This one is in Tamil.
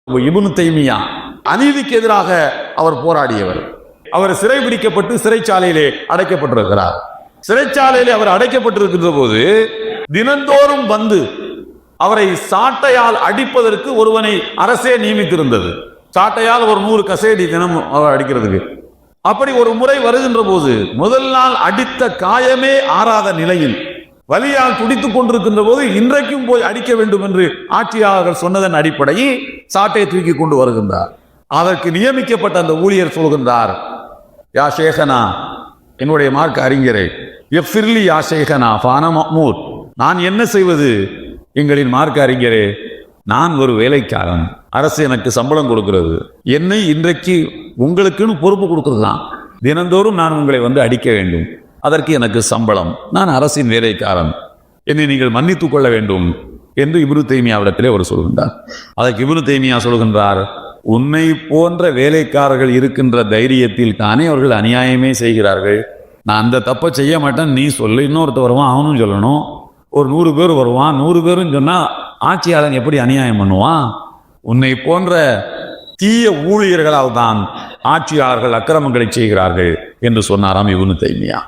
இப்னு தைமியா அநீதிக்கு எதிராக அவர் போராடியவர். அவர் சிறைபிடிக்கப்பட்டு சிறைச்சாலையிலே அடைக்கப்பட்டிருக்கிறார். சிறைச்சாலையிலே அவர் அடைக்கப்பட்டிருக்கின்ற போது தினந்தோறும் வந்து அவரை சாட்டையால் அடிப்பதற்கு ஒருவனை அரசே நியமித்திருந்தது. சாட்டையால் ஒரு 100 கசேடி தினம் அவர் அடிக்கிறதுக்கு. அப்படி ஒரு முறை வருகின்ற போது முதல் நாள் அடித்த காயமே ஆறாத நிலையில் வலியால் துடித்துக் கொண்டிருக்கின்ற போது இன்றைக்கும் போய் அடிக்க வேண்டும் என்று ஆட்சியாளர்கள் சொன்னதன் அடிப்படையில் சாட்டையை தூக்கி கொண்டு வருகின்றார். அதற்கு நியமிக்கப்பட்ட அந்த ஊழியர் சொல்கின்றார், யா ஷேகனா, என்னுடைய மார்க்க அறிஞரே, எஃபிர்லி யா ஷேகனா ஃபான மஹ்மூத், நான் என்ன செய்வது எங்களின் மார்க்க அறிஞரே, நான் ஒரு வேலைக்காரன், அரசு எனக்கு சம்பளம் கொடுக்கிறது, என்னை இன்றைக்கு உங்களுக்குன்னு பொறுப்பு கொடுக்கறதுதான், தினந்தோறும் நான் உங்களை வந்து அடிக்க வேண்டும், அதற்கு எனக்கு சம்பளம், நான் அரசின் வேலைக்காரன், என்னை நீங்கள் மன்னித்துக் கொள்ள வேண்டும் என்று இப்னு தைமியாவிடத்திலே அவர் சொல்கின்றார். அதற்கு இப்னு தைமியா சொல்கின்றார், உன்னை போன்ற வேலைக்காரர்கள் இருக்கின்ற தைரியத்தில் தானே அவர்கள் அநியாயமே செய்கிறார்கள். நான் அந்த தப்பை செய்ய மாட்டேன், நீ சொல்லு, இன்னொருத்தர் வருவான் அவனும் சொல்லணும், ஒரு 100 பேர் வருவான், 100 பேரும் சொன்னா ஆட்சியாளன் எப்படி அநியாயம் பண்ணுவான்? உன்னை போன்ற தீய ஊழியர்களால் தான் ஆட்சியாளர்கள் அக்கிரமங்களை செய்கிறார்கள் என்று சொன்னாராம் இப்னு தைமியா.